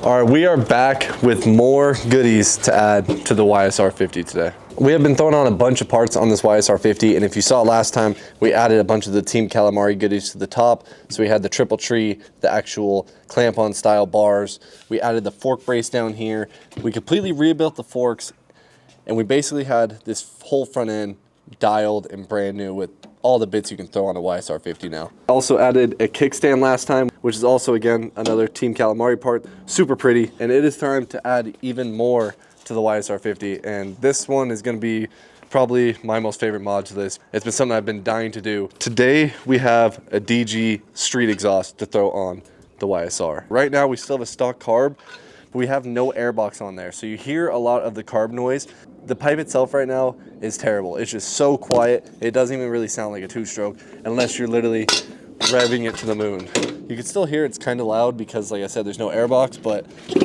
All right, we are back with more goodies to add to the YSR50 today. We have been throwing on a bunch of parts on this YSR50, and if you saw last time, we added a bunch of the Team Calamari goodies to the top. So we had the triple tree, the actual clamp-on style bars. We added the fork brace down here. We completely rebuilt the forks, and we basically had this whole front end dialed and brand new with all the bits you can throw on a YSR50 now. Also added a kickstand last time, which is also, again, another Team Calamari part. Super pretty, and it is time to add even more to the YSR50, and this one is going to be probably my most favorite mod to this. It's been something I've been dying to do. Today, we have a DG street exhaust to throw on the YSR. Right now, we still have a stock carb, but we have no airbox on there, so you hear a lot of the carb noise. The pipe itself right now is terrible. It's just so quiet. It doesn't even really sound like a two-stroke unless you're literally revving it to the moon. You can still hear it's kind of loud because, like I said, there's no airbox, but the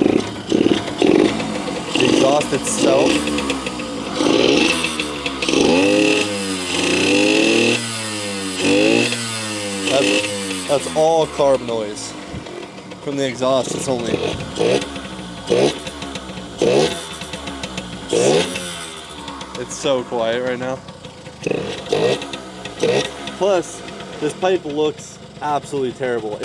exhaust itself that's all carb noise. From the exhaust, it's only it's so quiet right now. Plus, this pipe looks absolutely terrible.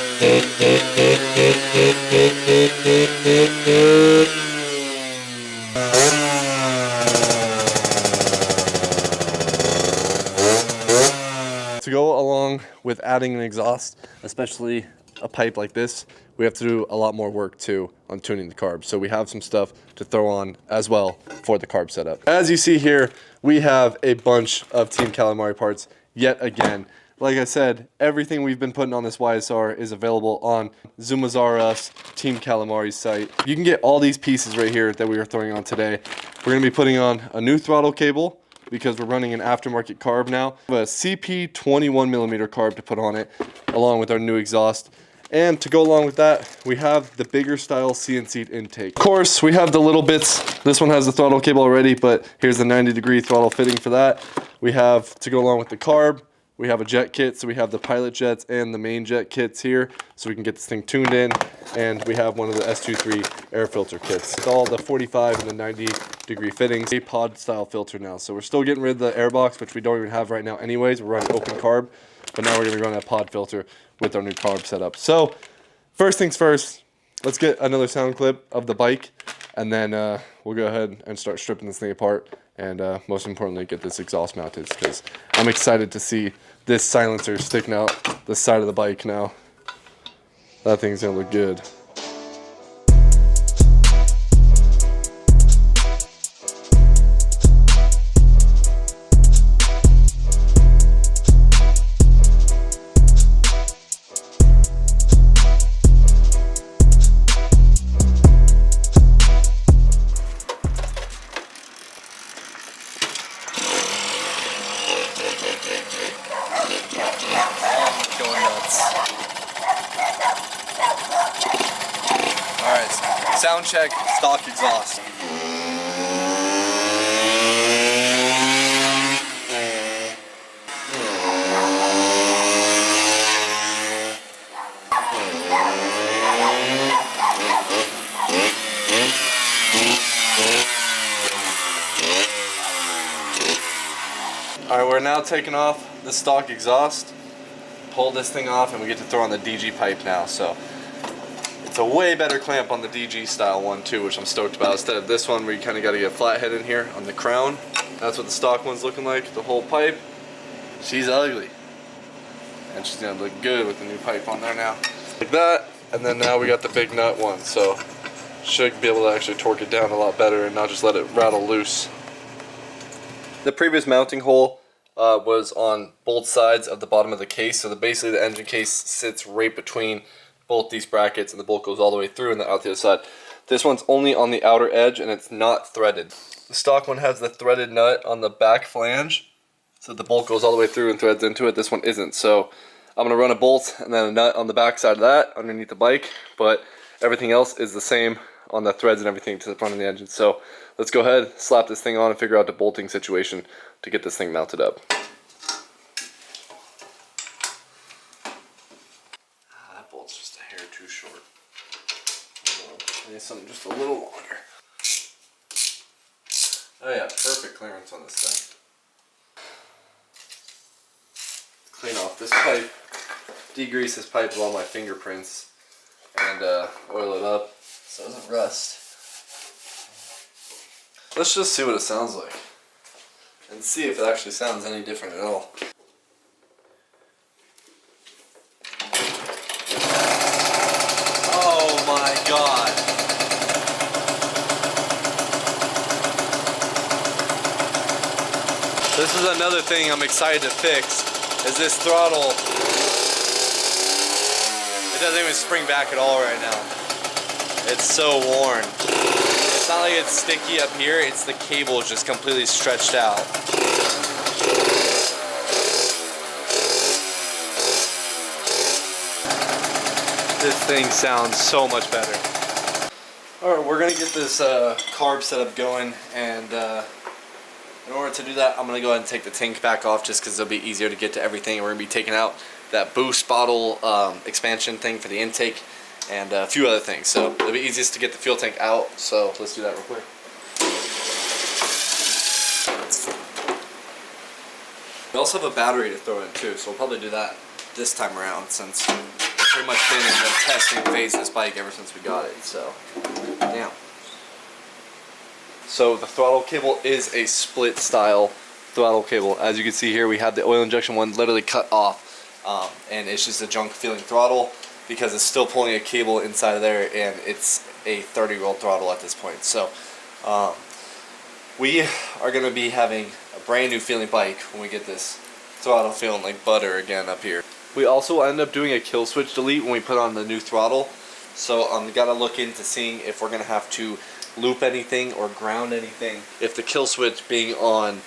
To go along with adding an exhaust, especially a pipe like this, we have to do a lot more work too on tuning the carb. So we have some stuff to throw on as well for the carb setup. As you see here, we have a bunch of Team Calamari parts yet again. Like I said, everything we've been putting on this YSR is available on Zoom's R Us Team Calamari's site. You can get all these pieces right here that we are throwing on today. We're going to be putting on a new throttle cable because we're running an aftermarket carb now. We have a CP 21mm carb to put on it, along with our new exhaust. And to go along with that, we have the bigger style CNC intake. Of course, we have the little bits. This one has the throttle cable already, but here's the 90-degree throttle fitting for that. We have, to go along with the carb, we have a jet kit, so we have the pilot jets and the main jet kits here, so we can get this thing tuned in, and we have one of the S23 air filter kits. It's all the 45 and the 90-degree fittings. A pod style filter now, so we're still getting rid of the airbox, which we don't even have right now anyways. We're running open carb, but now we're going to run a pod filter with our new carb setup. So first things first, let's get another sound clip of the bike, and then we'll go ahead and start stripping this thing apart, and most importantly, get this exhaust mounted, because I'm excited to see this silencer sticking out the side of the bike now. That thing's gonna look good. Alright, sound check, stock exhaust. Alright, we're now taking off the stock exhaust. Pull this thing off and we get to throw on the DG pipe now. So it's a way better clamp on the DG style one too, which I'm stoked about. Instead of this one where you kind of got to get a flathead in here on the crown. That's what the stock one's looking like. The whole pipe, she's ugly. And she's going to look good with the new pipe on there now. Like that, and then now we got the big nut one. So should be able to actually torque it down a lot better and not just let it rattle loose. The previous mounting hole was on both sides of the bottom of the case. So basically the engine case sits right between both these brackets and the bolt goes all the way through and out the other side. This one's only on the outer edge and it's not threaded. The stock one has the threaded nut on the back flange, so the bolt goes all the way through and threads into it. This one isn't. So I'm going to run a bolt and then a nut on the back side of that underneath the bike, but everything else is the same on the threads and everything to the front of the engine. So let's go ahead, slap this thing on and figure out the bolting situation to get this thing mounted up. That bolt's just a hair too short. I need something just a little longer. Oh yeah, perfect clearance on this thing. Clean off this pipe, degrease this pipe with all my fingerprints, and oil it up so it doesn't rust. Let's just see what it sounds like and see if it actually sounds any different at all. Oh my god. This is another thing I'm excited to fix, is this throttle. It doesn't even spring back at all right now. It's so worn. It's not like it's sticky up here, it's the cable just completely stretched out. This thing sounds so much better. Alright, we're gonna get this carb setup going, and in order to do that, I'm going to go ahead and take the tank back off just because it'll be easier to get to everything. We're going to be taking out that boost bottle expansion thing for the intake and a few other things. So it'll be easiest to get the fuel tank out. So let's do that real quick. We also have a battery to throw in too, so we'll probably do that this time around since we've pretty much been in the testing phase of this bike ever since we got it. So, damn. So the throttle cable is a split style throttle cable. As you can see here, we have the oil injection one literally cut off, and it's just a junk feeling throttle because it's still pulling a cable inside of there, and it's a 30-year-old throttle at this point. So we are going to be having a brand new feeling bike when we get this throttle feeling like butter again up here. We also end up doing a kill switch delete when we put on the new throttle. So I'm got to look into seeing if we're going to have to loop anything or ground anything if the kill switch being on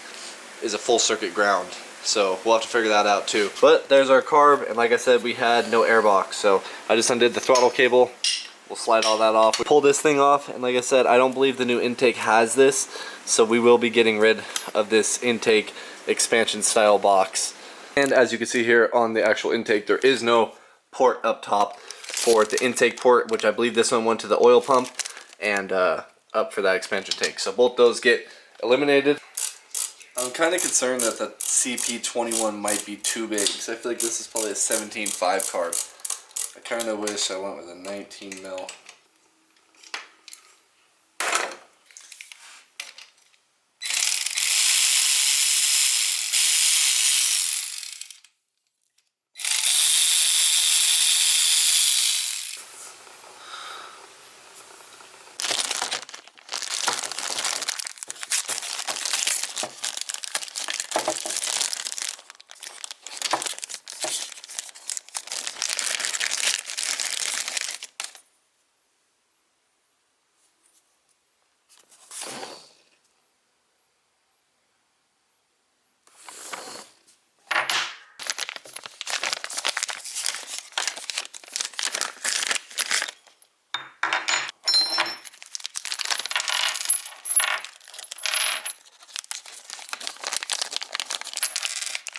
is a full circuit ground. So we'll have to figure that out too. But there's our carb, and like I said, we had no airbox, so I just undid the throttle cable. We'll slide all that off. We pull this thing off, and like I said, I don't believe the new intake has this, so we will be getting rid of this intake expansion style box. And as you can see here on the actual intake, there is no port up top for the intake port, which I believe this one went to the oil pump and up for that expansion tank. So both those get eliminated. I'm kind of concerned that the CP21 might be too big because I feel like this is probably a 17.5 carb. I kind of wish I went with a 19 mil.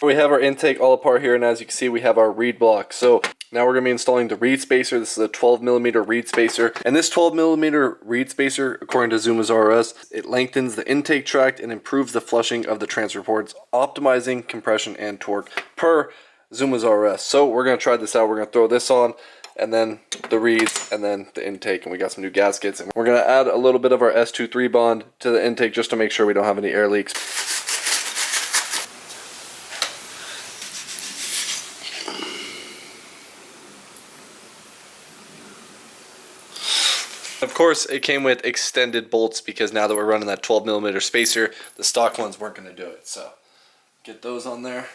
We have our intake all apart here, and as you can see, we have our reed block. So now we're going to be installing the reed spacer. This is a 12mm reed spacer, and this 12mm reed spacer, according to Zuma's RS, it lengthens the intake tract and improves the flushing of the transfer ports, optimizing compression and torque per Zuma's RS. So we're going to try this out. We're going to throw this on, and then the reeds, and then the intake, and we got some new gaskets, and we're going to add a little bit of our S23 bond to the intake just to make sure we don't have any air leaks. Of course, it came with extended bolts because now that we're running that 12mm spacer, the stock ones weren't going to do it. So, get those on there.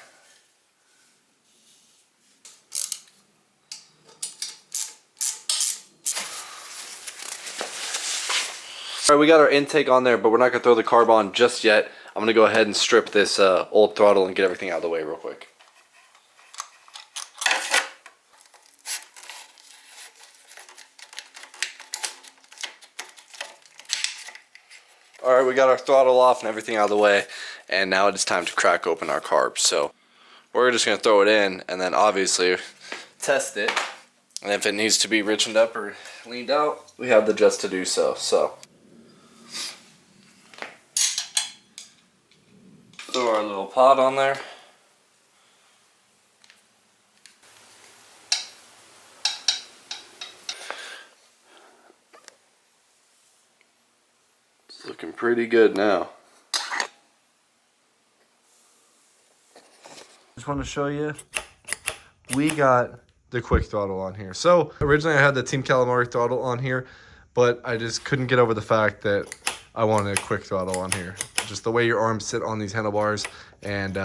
Alright, we got our intake on there, but we're not going to throw the carb on just yet. I'm going to go ahead and strip this old throttle and get everything out of the way real quick. Alright, we got our throttle off and everything out of the way, and now it is time to crack open our carb. So we're just going to throw it in and then obviously test it And if it needs to be richened up or leaned out, we have the just to do so. So throw our little pot on there. It's looking pretty good now. Just want to show you, we got the quick throttle on here. So originally I had the Team Calamari throttle on here, but I just couldn't get over the fact that I wanted a quick throttle on here. Just the way your arms sit on these handlebars, and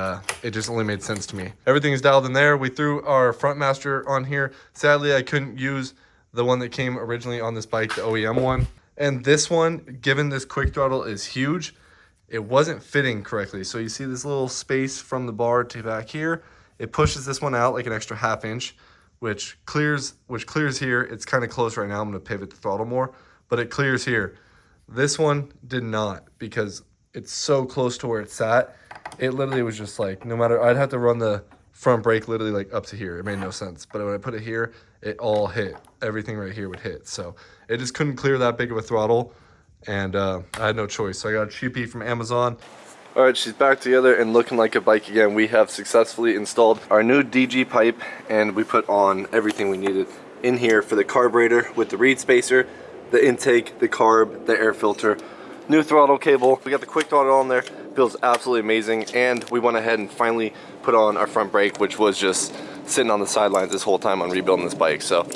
it just only made sense to me. Everything is dialed in there. We threw our front master on here. Sadly, I couldn't use the one that came originally on this bike, the OEM one. And this one, given this quick throttle is huge, it wasn't fitting correctly. So you see this little space from the bar to back here. It pushes this one out like an extra ½ inch, which clears here. It's kind of close right now. I'm gonna pivot the throttle more, but it clears here. This one did not, because it's so close to where it sat. It literally was just like, no matter, I'd have to run the front brake literally like up to here. It made no sense. But when I put it here, it all hit. Everything right here would hit. So it just couldn't clear that big of a throttle. And I had no choice. So I got a cheapie from Amazon. All right, she's back together and looking like a bike again. We have successfully installed our new DG pipe, and we put on everything we needed in here for the carburetor with the reed spacer, the intake, the carb, the air filter, new throttle cable. We got the quick throttle on there. Feels absolutely amazing. And we went ahead and finally put on our front brake, which was just sitting on the sidelines this whole time on rebuilding this bike. So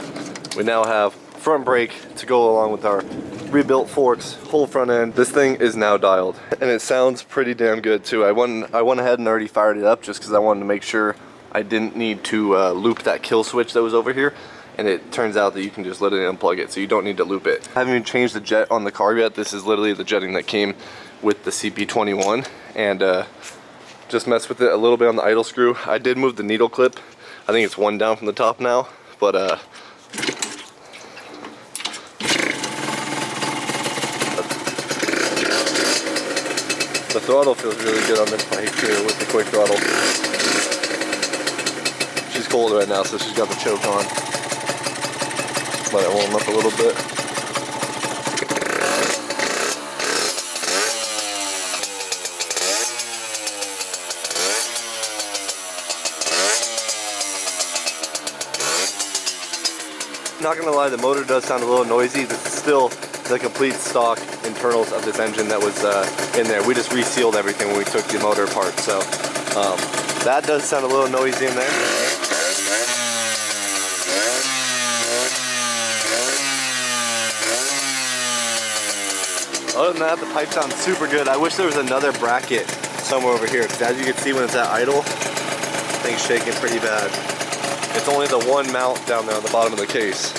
we now have front brake to go along with our rebuilt forks, whole front end. This thing is now dialed, and it sounds pretty damn good too. I went ahead and already fired it up just because I wanted to make sure I didn't need to loop that kill switch that was over here. And it turns out that you can just literally unplug it, so you don't need to loop it. I haven't even changed the jet on the carb yet. This is literally the jetting that came with the CP21, and just messed with it a little bit on the idle screw. I did move the needle clip. I think it's one down from the top now, but the throttle feels really good on this bike here with the quick throttle. She's cold right now, so she's got the choke on. Let it warm up a little bit. Not gonna lie, the motor does sound a little noisy. This is still the complete stock internals of this engine that was in there. We just resealed everything when we took the motor apart, so that does sound a little noisy in there. Other than that, the pipe sounds super good. I wish there was another bracket somewhere over here, because as you can see when it's at idle, the thing's shaking pretty bad. It's only the one mount down there on the bottom of the case.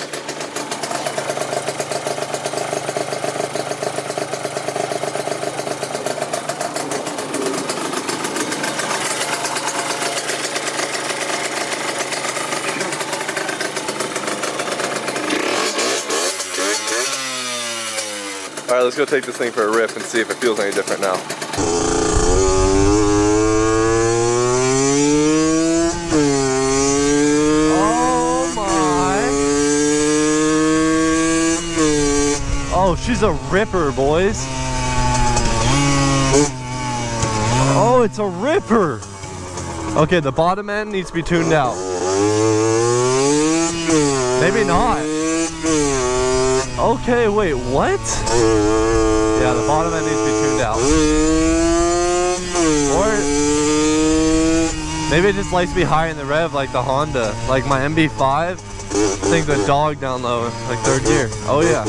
All right, let's go take this thing for a rip and see if it feels any different now. Oh my. Oh, she's a ripper, boys. Oh, it's a ripper. Okay, the bottom end needs to be tuned out. Maybe not. Okay, wait, what? Yeah, the bottom end needs to be tuned out. Or maybe it just likes to be high in the rev like the Honda. Like my MB5, thing's a dog down low, like third gear. Oh yeah.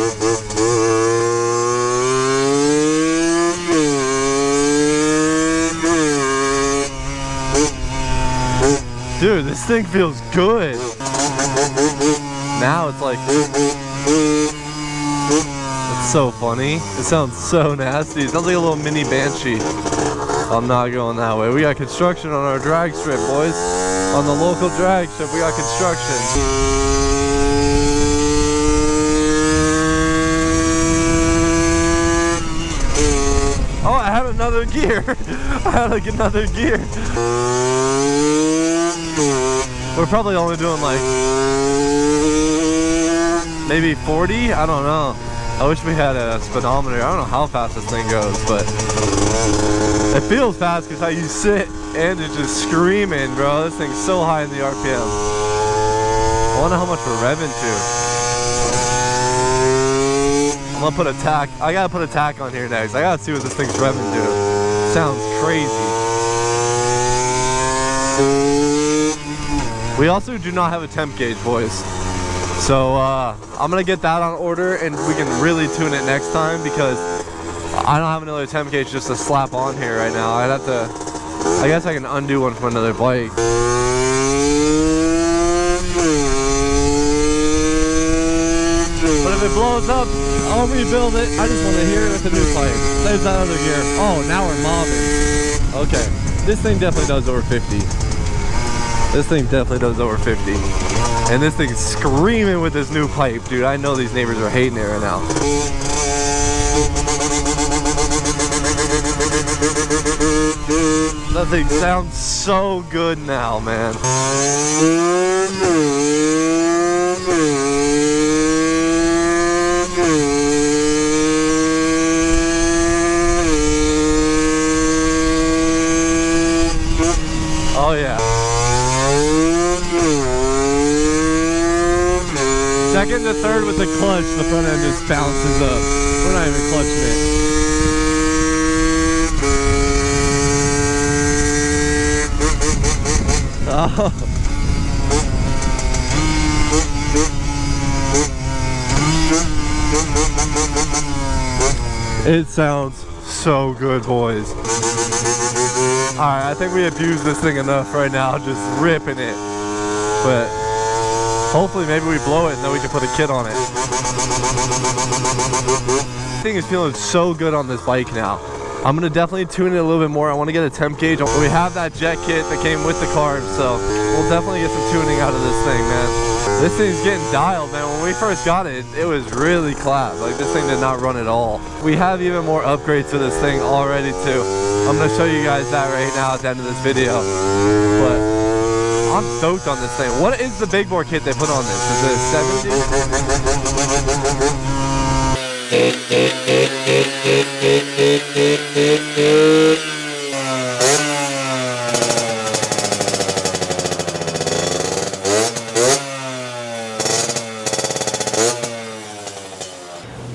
Dude, this thing feels good. Now it's like, it's so funny. It sounds so nasty. It sounds like a little mini Banshee. I'm not going that way. We got construction on our drag strip, boys. On the local drag strip, we got construction. Oh, I had another gear. I had like another gear. We're probably only doing like maybe 40. I don't know. I wish we had a speedometer. I don't know how fast this thing goes, but it feels fast because how you sit and it's just screaming, bro. This thing's so high in the RPM. I wonder how much we're revving to. I'm gonna put a tack. I gotta put a tack on here next. I gotta see what this thing's revving to. Sounds crazy. We also do not have a temp gauge, boys. So I'm gonna get that on order and we can really tune it next time because I don't have another temp gauge just to slap on here right now. I'd have to, I guess I can undo one from another bike. But if it blows up, I'll rebuild it. I just want to hear it with the new pipe. There's that other gear. Oh, now we're mobbing. Okay, this thing definitely does over 50. This thing definitely does over 50. And this thing's screaming with this new pipe, dude. I know these neighbors are hating it right now. That thing sounds so good now, man. Oh yeah. Second to third with the clutch, the front end just bounces up. We're not even clutching it. Oh. It sounds so good, boys. Alright, I think we abused this thing enough right now, just ripping it. But hopefully maybe we blow it and then we can put a kit on it. This thing is feeling so good on this bike now. I'm gonna definitely tune it a little bit more. I want to get a temp gauge. We have that jet kit that came with the Carb, so we'll definitely get some tuning out of this thing, man. This thing's getting dialed, man. When we first got it, it was really clapped. Like, this thing did not run at all. We have even more upgrades to this thing already too. I'm gonna show you guys that right now at the end of this video. But I'm stoked on this thing. What is the big bore kit they put on this? Is it a 70?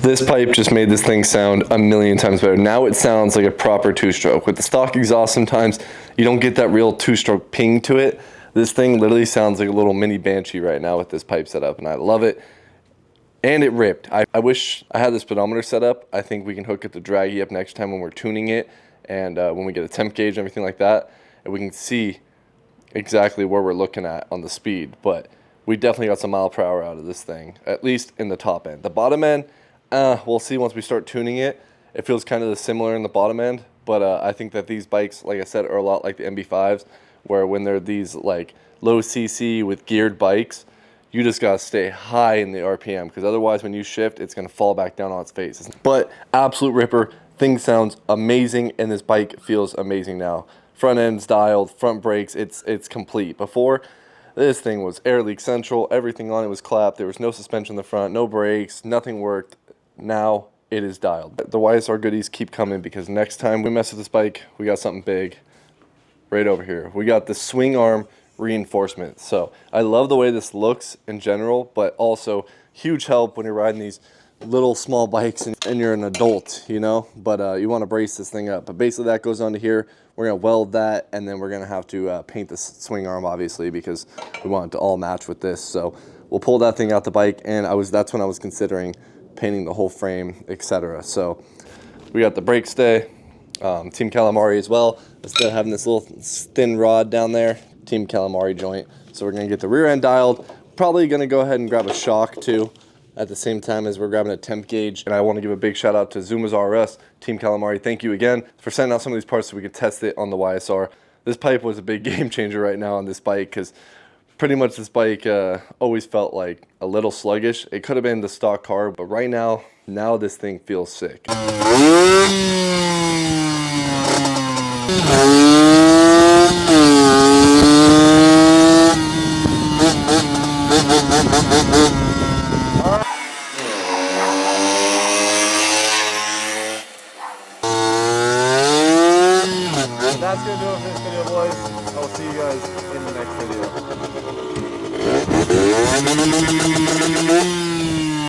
This pipe just made this thing sound a million times better. Now it sounds like a proper two-stroke. With the stock exhaust, sometimes you don't get that real two-stroke ping to it. This thing literally sounds like a little mini Banshee right now with this pipe setup, and I love it. And it ripped. I wish I had the speedometer set up. I think we can hook up the draggy up next time when we're tuning it, and when we get a temp gauge and everything like that, and we can see exactly where we're looking at on the speed. But we definitely got some mile per hour out of this thing, at least in the top end. The bottom end, we'll see once we start tuning it. It feels kind of similar in the bottom end, but I think that these bikes, like I said, are a lot like the MB5s, where when they're these like low CC with geared bikes, you just gotta stay high in the RPM, because otherwise when you shift, it's gonna fall back down on its face. But absolute ripper, thing sounds amazing, and this bike feels amazing now. Front end's dialed, front brakes, it's complete. Before, this thing was air leak central, everything on it was clapped, there was no suspension in the front, no brakes, nothing worked. Now it is dialed. The YSR goodies keep coming, because next time we mess with this bike, we got something big right over here. We got the swing arm reinforcement. So I love the way this looks in general, but also huge help when you're riding these little small bikes and you're an adult, you know, but you want to brace this thing up. But basically that goes onto here. We're going to weld that, and then we're going to have to paint the swing arm, obviously, because we want it to all match with this. So we'll pull that thing out the bike, and that's when I was considering painting the whole frame, etc. So we got the brake stay, Team Calamari as well. Instead of having this little thin rod down there, Team Calamari joint. So we're gonna get the rear end dialed. Probably gonna go ahead and grab a shock too at the same time as we're grabbing a temp gauge. And I want to give a big shout out to Zuma's RS, Team Calamari. Thank you again for sending out some of these parts so we could test it on the YSR. This pipe was a big game changer right now on this bike, because pretty much this bike always felt like a little sluggish. It could have been the stock carb, but right now this thing feels sick. that's gonna do it for this video, boys. I will see you guys in the next video.